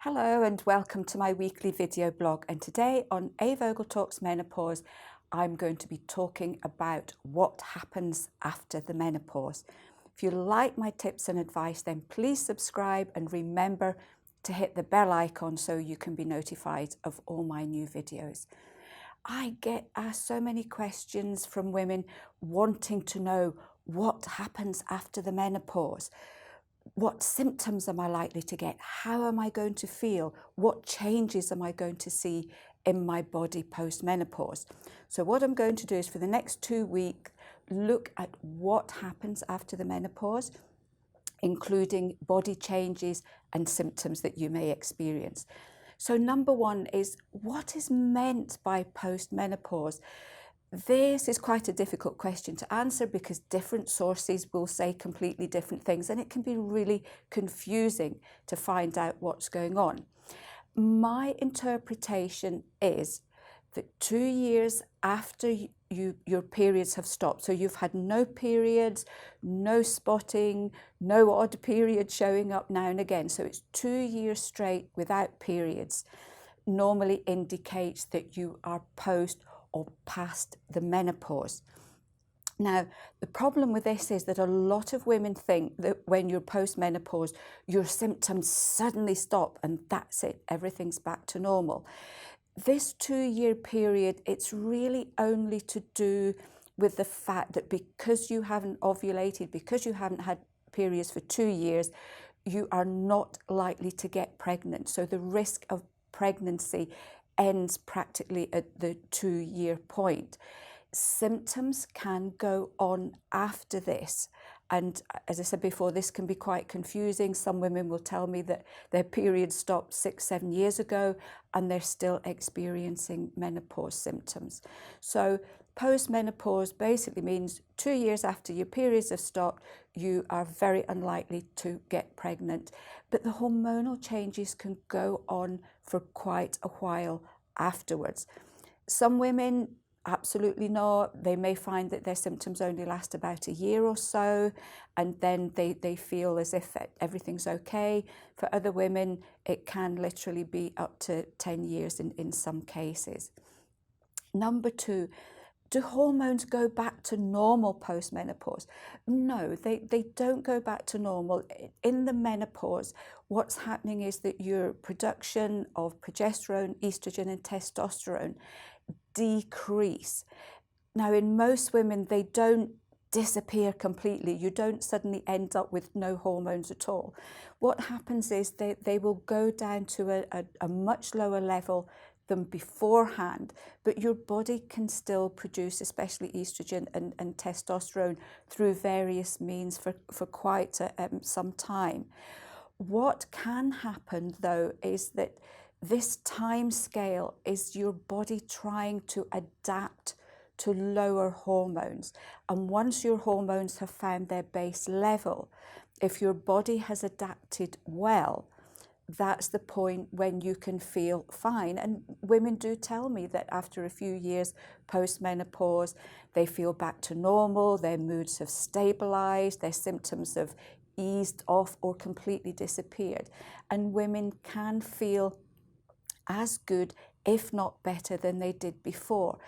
Hello and welcome to my weekly video blog, and today on A Vogel Talks Menopause I'm going to be talking about what happens after the menopause. If you like my tips and advice, then please subscribe and remember to hit the bell icon so you can be notified of all my new videos. I get asked so many questions from women wanting to know what happens after the menopause. What symptoms am I likely to get? How am I going to feel? What changes am I going to see in my body post-menopause? So what I'm going to do is for the next 2 weeks, look at what happens after the menopause, including body changes and symptoms that you may experience. So number one is, what is meant by post-menopause? This is quite a difficult question to answer because different sources will say completely different things, and it can be really confusing to find out what's going on. My interpretation is that 2 years after your periods have stopped, so you've had no periods, no spotting, no odd period showing up now and again, so it's 2 years straight without periods, normally indicates that you are post or past the menopause. Now, the problem with this is that a lot of women think that when you're post-menopause, your symptoms suddenly stop and that's it, everything's back to normal. This 2-year period, it's really only to do with the fact that because you haven't ovulated, because you haven't had periods for 2 years, you are not likely to get pregnant. So the risk of pregnancy ends practically at the 2-year point. Symptoms can go on after this, and as I said before, this can be quite confusing. Some women will tell me that their period stopped 6-7 years ago and they're still experiencing menopause symptoms. So post-menopause basically means 2 years after your periods have stopped, you are very unlikely to get pregnant. But the hormonal changes can go on for quite a while afterwards. Some women absolutely not. They may find that their symptoms only last about a year or so, and then they feel as if everything's okay. For other women, it can literally be up to 10 years in some cases. Number two, do hormones go back to normal post-menopause? No, they don't go back to normal. In the menopause, what's happening is that your production of progesterone, estrogen, and testosterone decrease. Now, in most women, they don't disappear completely. You don't suddenly end up with no hormones at all. What happens is they will go down to a much lower level than beforehand, but your body can still produce, especially estrogen and testosterone, through various means for quite some time. What can happen, though, is that this time scale is your body trying to adapt to lower hormones. And once your hormones have found their base level, if your body has adapted well, that's the point when you can feel fine. And women do tell me that after a few years post-menopause, they feel back to normal, their moods have stabilized, their symptoms have eased off or completely disappeared. And women can feel as good, if not better, than they did before.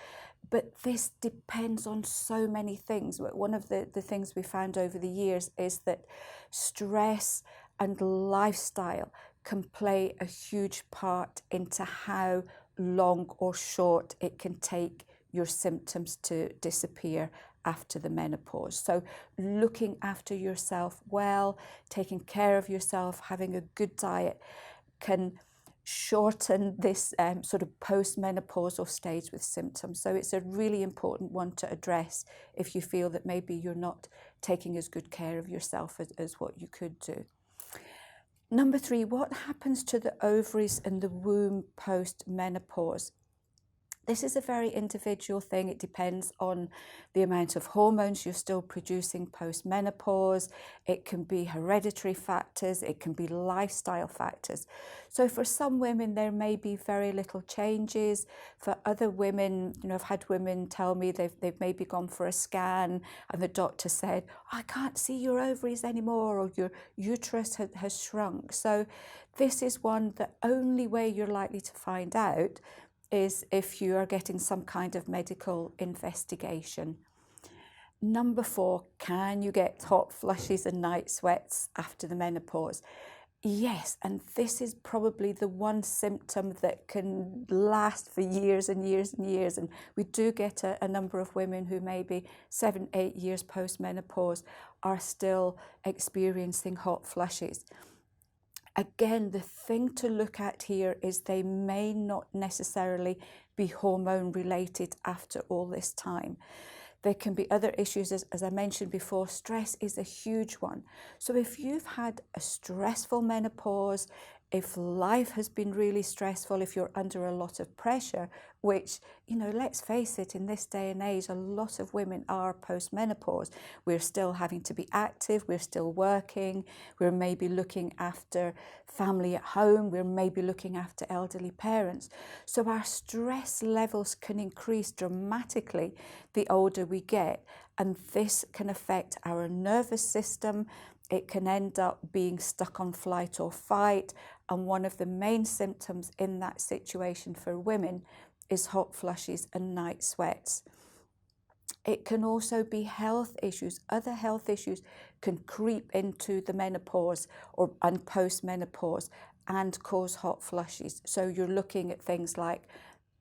But this depends on so many things. One of the things we found over the years is that stress and lifestyle can play a huge part into how long or short it can take your symptoms to disappear after the menopause. So looking after yourself well, taking care of yourself, having a good diet can shorten this sort of post-menopausal stage with symptoms. So it's a really important one to address if you feel that maybe you're not taking as good care of yourself as what you could do. Number three, what happens to the ovaries and the womb post-menopause? This is a very individual thing. It depends on the amount of hormones you're still producing post-menopause. It can be hereditary factors. It can be lifestyle factors. So for some women, there may be very little changes. For other women, I've had women tell me they've maybe gone for a scan and the doctor said, I can't see your ovaries anymore, or your uterus has shrunk. So this is one, the only way you're likely to find out is if you are getting some kind of medical investigation. Number 4, can you get hot flushes and night sweats after the menopause? Yes, and this is probably the one symptom that can last for years and years and years. And we do get a number of women who maybe 7, 8 years post-menopause are still experiencing hot flushes. Again, the thing to look at here is they may not necessarily be hormone related after all this time. There can be other issues, as I mentioned before. Stress is a huge one. So if you've had a stressful menopause, if life has been really stressful, if you're under a lot of pressure, which, let's face it, in this day and age, a lot of women are post-menopause. We're still having to be active, we're still working, we're maybe looking after family at home, we're maybe looking after elderly parents. So our stress levels can increase dramatically the older we get, and this can affect our nervous system. It can end up being stuck on flight or fight, and one of the main symptoms in that situation for women is hot flushes and night sweats. It can also be health issues. Other health issues can creep into the menopause and post-menopause and cause hot flushes. So you're looking at things like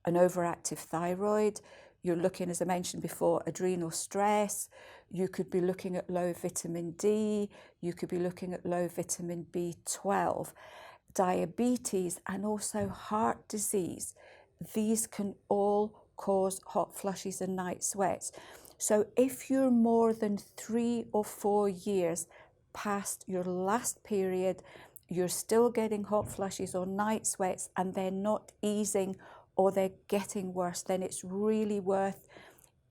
an overactive thyroid. You're looking, as I mentioned before, adrenal stress. You could be looking at low vitamin D. You could be looking at low vitamin B12, diabetes, and also heart disease. These can all cause hot flushes and night sweats. So if you're more than 3 or 4 years past your last period, you're still getting hot flushes or night sweats and they're not easing or they're getting worse, then it's really worth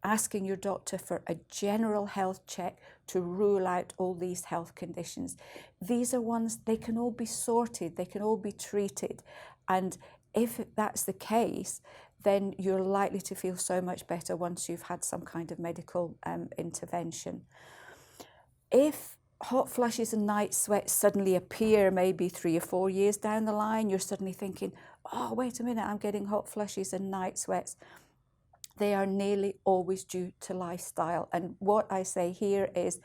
asking your doctor for a general health check to rule out all these health conditions. These are ones, they can all be sorted, they can all be treated. And if that's the case, then you're likely to feel so much better once you've had some kind of medical intervention. If hot flushes and night sweats suddenly appear maybe 3 or 4 years down the line, you're suddenly thinking, oh, wait a minute, I'm getting hot flushes and night sweats. They are nearly always due to lifestyle. And what I say here is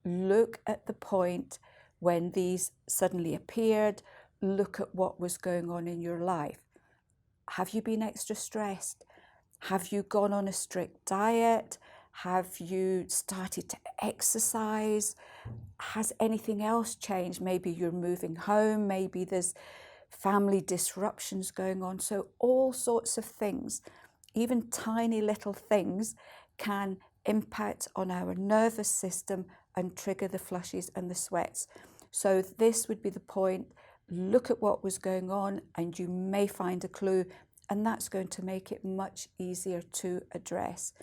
look at the point when these suddenly appeared, look at what was going on in your life. Have you been extra stressed? Have you gone on a strict diet? Have you started to exercise? Has anything else changed? Maybe you're moving home, maybe there's family disruptions going on. So all sorts of things, even tiny little things, can impact on our nervous system and trigger the flushes and the sweats. So this would be the point. Look at what was going on and you may find a clue, and that's going to make it much easier to address.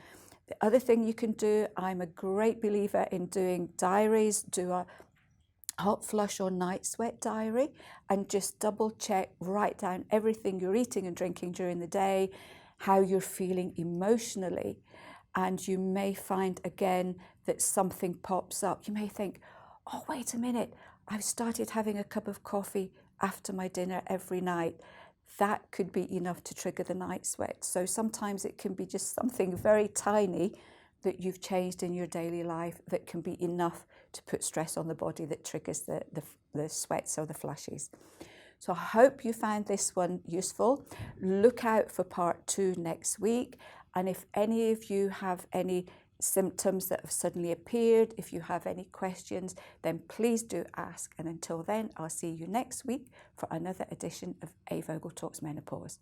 The other thing you can do, I'm a great believer in doing diaries. Do a hot flush or night sweat diary and just double check, write down everything you're eating and drinking during the day, how you're feeling emotionally, and you may find again that something pops up. You may think, oh, wait a minute, I've started having a cup of coffee after my dinner every night. That could be enough to trigger the night sweat. So sometimes it can be just something very tiny that you've changed in your daily life that can be enough to put stress on the body that triggers the sweats or the flushes. So I hope you found this one useful. Look out for part 2 next week. And if any of you have any symptoms that have suddenly appeared, if you have any questions, then please do ask. And until then, I'll see you next week for another edition of A. Vogel Talks Menopause.